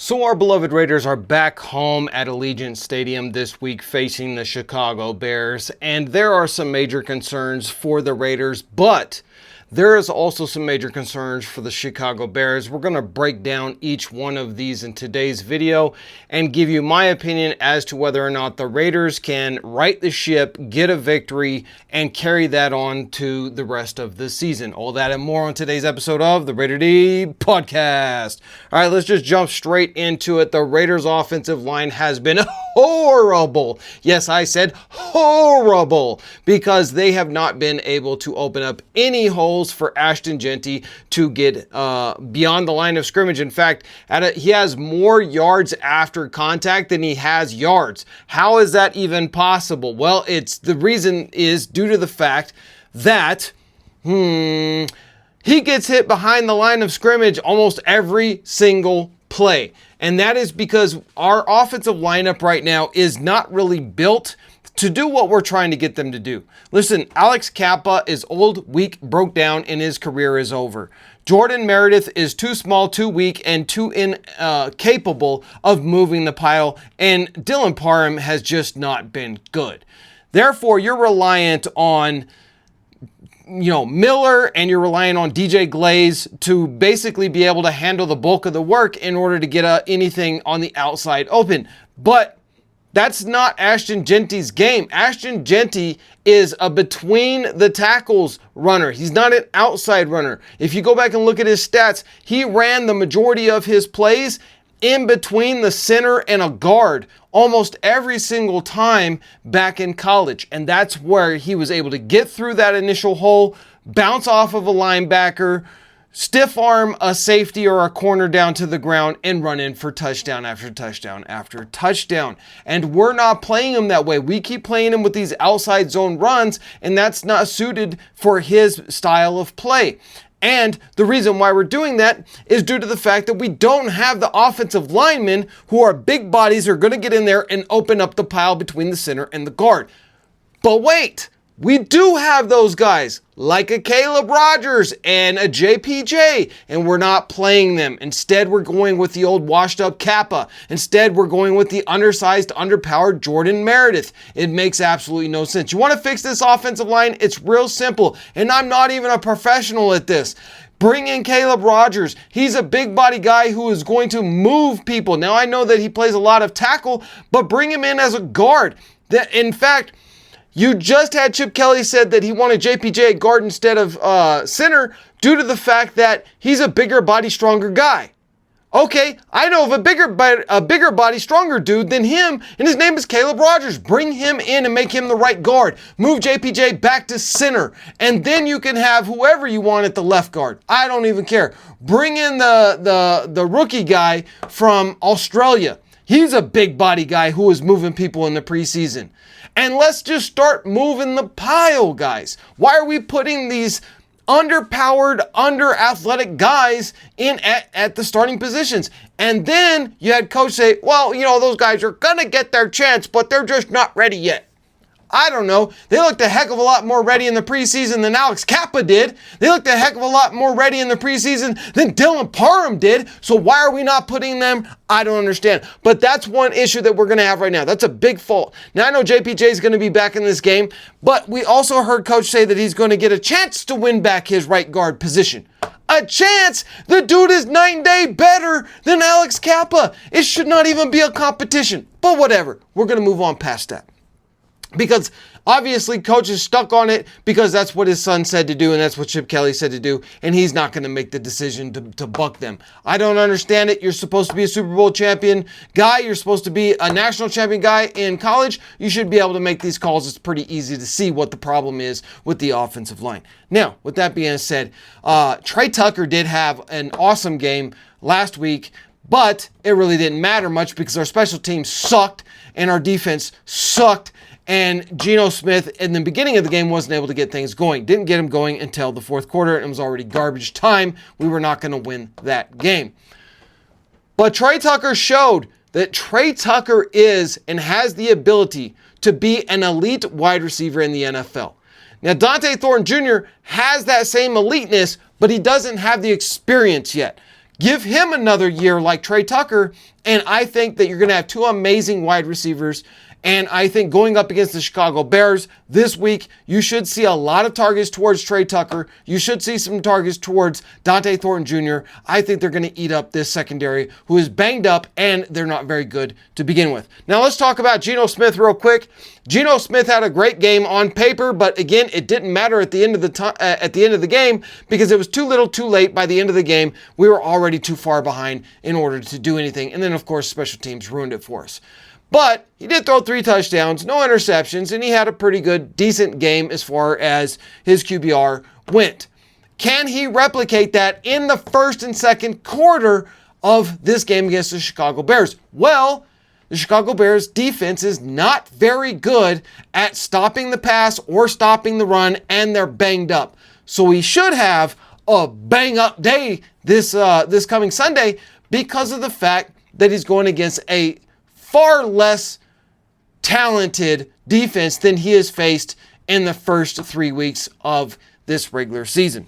So our beloved Raiders are back home at Allegiant Stadium this week facing the Chicago Bears, and there are some major concerns for the Raiders, but there is also some major concerns for the Chicago Bears. We're going to break down each one of these in today's video and give you my opinion as to whether or not the Raiders can right the ship, get a victory, and carry that on to the rest of the season. All that and more on today's episode of the Raider D Podcast. All right, let's just jump straight into it. The Raiders offensive line has been horrible. Yes, I said horrible, because they have not been able to open up any holes for Ashton Jeanty to get beyond the line of scrimmage. In fact, he has more yards after contact than he has yards. How is that even possible? Well, the reason is due to the fact that he gets hit behind the line of scrimmage almost every single play. And that is because our offensive lineup right now is not really built to do what we're trying to get them to do. Listen, Alex Kappa is old, weak, broke down, and his career is over. Jordan Meredith is too small, too weak, and too incapable of moving the pile, and Dylan Parham has just not been good. Therefore, you're reliant on Miller, and you're relying on DJ Glaze to basically be able to handle the bulk of the work in order to get anything on the outside open. But that's not Ashton Jeanty's game. Ashton Jeanty is a between the tackles runner. He's not an outside runner. If you go back and look at his stats, he ran the majority of his plays in between the center and a guard almost every single time back in college. And that's where he was able to get through that initial hole, bounce off of a linebacker, stiff arm a safety or a corner down to the ground, and run in for touchdown after touchdown after touchdown. And we're not playing him that way. We keep playing him with these outside zone runs, and that's not suited for his style of play. And the reason why we're doing that is due to the fact that we don't have the offensive linemen who are big bodies who are going to get in there and open up the pile between the center and the guard. But wait, we do have those guys like a Caleb Rogers and a JPJ, and we're not playing them. Instead, we're going with the old washed up Kappa. Instead, we're going with the undersized, underpowered Jordan Meredith. It makes absolutely no sense. You want to fix this offensive line? It's real simple, and I'm not even a professional at this. Bring in Caleb Rogers. He's a big body guy who is going to move people. Now, I know that he plays a lot of tackle, but bring him in as a guard. In fact, you just had Chip Kelly said that he wanted JPJ at guard instead of center due to the fact that he's a bigger body, stronger guy. Okay, I know of a bigger body, stronger dude than him, and his name is Caleb Rogers. Bring him in and make him the right guard. Move JPJ back to center, and then you can have whoever you want at the left guard. I don't even care. Bring in the rookie guy from Australia. He's a big body guy who is moving people in the preseason. And let's just start moving the pile, guys. Why are we putting these underpowered, under-athletic guys in at the starting positions? And then you had coach say, well, those guys are going to get their chance, but they're just not ready yet. I don't know. They looked a heck of a lot more ready in the preseason than Alex Kappa did. They looked a heck of a lot more ready in the preseason than Dylan Parham did. So why are we not putting them? I don't understand. But that's one issue that we're going to have right now. That's a big fault. Now, I know JPJ is going to be back in this game, but we also heard coach say that he's going to get a chance to win back his right guard position. A chance? The dude is night and day better than Alex Kappa. It should not even be a competition. But whatever. We're going to move on past that. Because obviously coach is stuck on it because that's what his son said to do, and that's what Chip Kelly said to do, and he's not going to make the decision to buck them. I don't understand it. You're supposed to be a Super Bowl champion guy. You're supposed to be a national champion guy in college. You should be able to make these calls. It's pretty easy to see what the problem is with the offensive line. Now, with that being said, Trey Tucker did have an awesome game last week, but it really didn't matter much because our special teams sucked and our defense sucked. And Geno Smith, in the beginning of the game, wasn't able to get things going. Didn't get him going until the fourth quarter. It was already garbage time. We were not going to win that game. But Trey Tucker showed that Trey Tucker is and has the ability to be an elite wide receiver in the NFL. Now, Dante Thornton Jr. has that same eliteness, but he doesn't have the experience yet. Give him another year like Trey Tucker, and I think that you're going to have two amazing wide receivers. And I think going up against the Chicago Bears this week, you should see a lot of targets towards Trey Tucker. You should see some targets towards Dante Thornton Jr. I think they're going to eat up this secondary, who is banged up, and they're not very good to begin with. Now let's talk about Geno Smith real quick. Geno Smith had a great game on paper, but again, it didn't matter at the end of the game because it was too little, too late. By the end of the game, we were already too far behind in order to do anything. And then, of course, special teams ruined it for us. But he did throw 3 touchdowns, no interceptions, and he had a pretty good, decent game as far as his QBR went. Can he replicate that in the first and second quarter of this game against the Chicago Bears? Well, the Chicago Bears defense is not very good at stopping the pass or stopping the run, and they're banged up. So he should have a bang-up day this coming Sunday because of the fact that he's going against a far less talented defense than he has faced in the first 3 weeks of this regular season.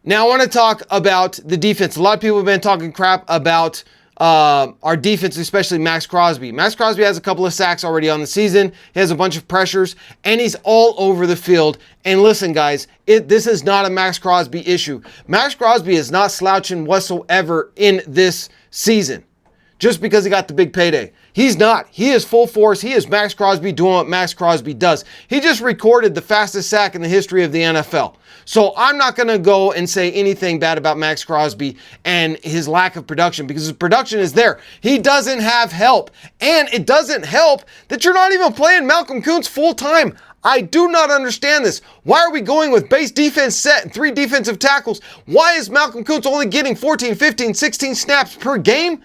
Now, I want to talk about the defense. A lot of people have been talking crap about our defense, especially Max Crosby. Max Crosby has a couple of sacks already on the season. He has a bunch of pressures, and he's all over the field. And listen, guys, this is not a Max Crosby issue. Max Crosby is not slouching whatsoever in this season just because he got the big payday. He's not. He is full force. He is Max Crosby doing what Max Crosby does. He just recorded the fastest sack in the history of the NFL. So I'm not going to go and say anything bad about Max Crosby and his lack of production because his production is there. He doesn't have help. And it doesn't help that you're not even playing Malcolm Koonce full time. I do not understand this. Why are we going with base defense set and 3 defensive tackles? Why is Malcolm Koonce only getting 14, 15, 16 snaps per game?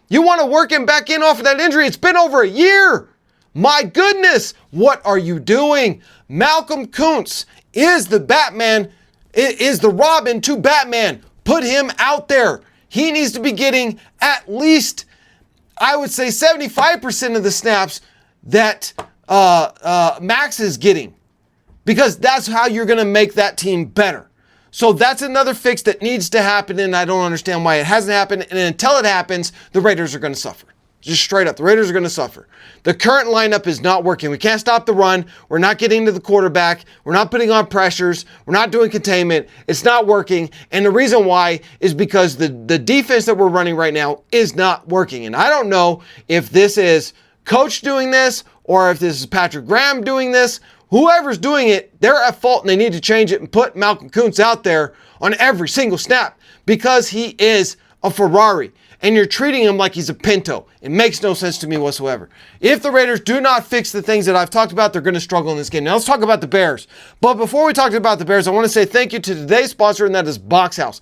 You want to work him back in off of that injury? It's been over a year. My goodness, what are you doing? Malcolm Koonce is the Batman, is the Robin to Batman. Put him out there. He needs to be getting at least, I would say, 75% of the snaps that Max is getting, because that's how you're going to make that team better. So that's another fix that needs to happen, and I don't understand why it hasn't happened. And until it happens, the Raiders are going to suffer. Just straight up, the Raiders are going to suffer. The current lineup is not working. We can't stop the run. We're not getting to the quarterback. We're not putting on pressures. We're not doing containment. It's not working. And the reason why is because the defense that we're running right now is not working. And I don't know if this is coach doing this or if this is Patrick Graham doing this. Whoever's doing it, they're at fault and they need to change it and put Malcolm Koonce out there on every single snap because he is a Ferrari and you're treating him like he's a Pinto. It makes no sense to me whatsoever. If the Raiders do not fix the things that I've talked about, they're going to struggle in this game. Now let's talk about the Bears. But before we talk about the Bears, I want to say thank you to today's sponsor, and that is Box House.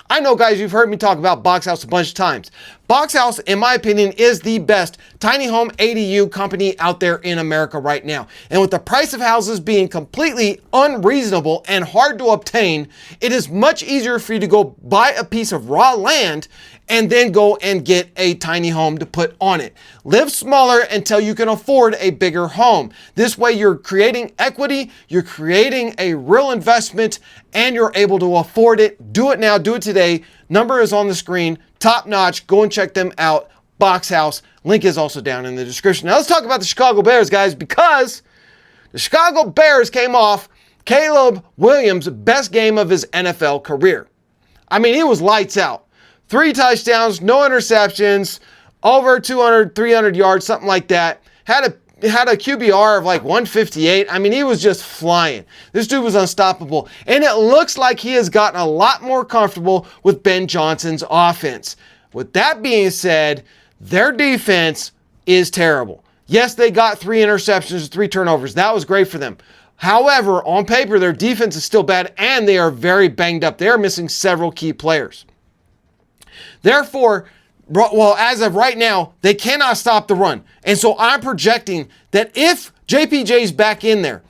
I know, guys, you've heard me talk about Box House a bunch of times. Box House, in my opinion, is the best tiny home ADU company out there in America right now. And with the price of houses being completely unreasonable and hard to obtain, it is much easier for you to go buy a piece of raw land and then go and get a tiny home to put on it. Live smaller until you can afford a bigger home. This way you're creating equity, you're creating a real investment, and you're able to afford it. Do it now, do it today. Number is on the screen, top notch. Go and check them out. Box House. Link is also down in the description. Now let's talk about the Chicago Bears, guys, because the Chicago Bears came off Caleb Williams' best game of his NFL career. I mean, he was lights out. 3 touchdowns, no interceptions, over 200, 300 yards, something like that. Had a QBR of like 158. I mean, he was just flying. This dude was unstoppable. And it looks like he has gotten a lot more comfortable with Ben Johnson's offense. With that being said, their defense is terrible. Yes, they got 3 interceptions, 3 turnovers. That was great for them. However, on paper, their defense is still bad, and they are very banged up. They are missing several key players. Therefore, well, as of right now, they cannot stop the run. And so I'm projecting that if JPJ's back in there,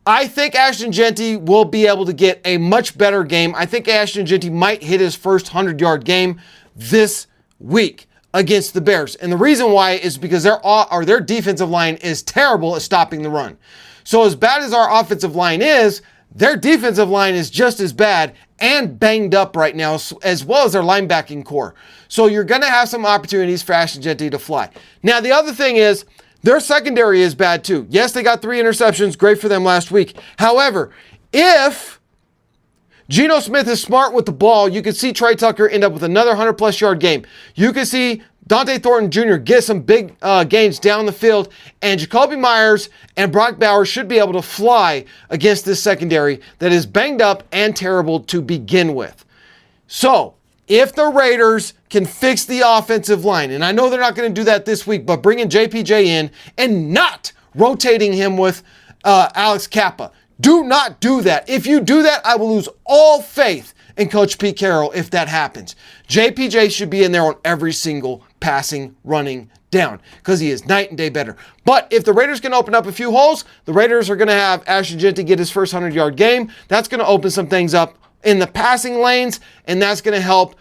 I think Ashton Jeanty will be able to get a much better game. I think Ashton Jeanty might hit his first 100-yard game this week against the Bears. And the reason why is because their defensive line is terrible at stopping the run. So as bad as our offensive line is, their defensive line is just as bad and banged up right now, as well as their linebacking core. So you're going to have some opportunities for Ashton Jeanty to fly. Now, the other thing is, their secondary is bad too. Yes, they got 3 interceptions. Great for them last week. However, if Geno Smith is smart with the ball, you could see Trey Tucker end up with another 100-plus yard game. You could see Dante Thornton Jr. get some big gains down the field, and Jacoby Myers and Brock Bowers should be able to fly against this secondary that is banged up and terrible to begin with. So, if the Raiders can fix the offensive line, and I know they're not going to do that this week, but bringing JPJ in and not rotating him with Alex Kappa. Do not do that. If you do that, I will lose all faith in Coach Pete Carroll if that happens. JPJ should be in there on every single passing, running down because he is night and day better. But if the Raiders can open up a few holes, the Raiders are going to have Ashton Jeanty get his first 100-yard game. That's going to open some things up in the passing lanes, and that's going to help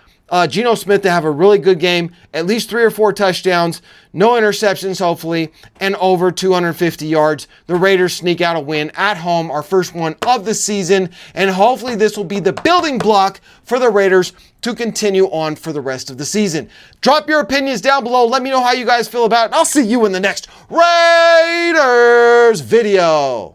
Geno Smith to have a really good game, at least 3 or 4 touchdowns, no interceptions hopefully, and over 250 yards. The Raiders sneak out a win at home, our first one of the season, and hopefully this will be the building block for the Raiders to continue on for the rest of the season. Drop your opinions down below. Let me know how you guys feel about it. I'll see you in the next Raiders video.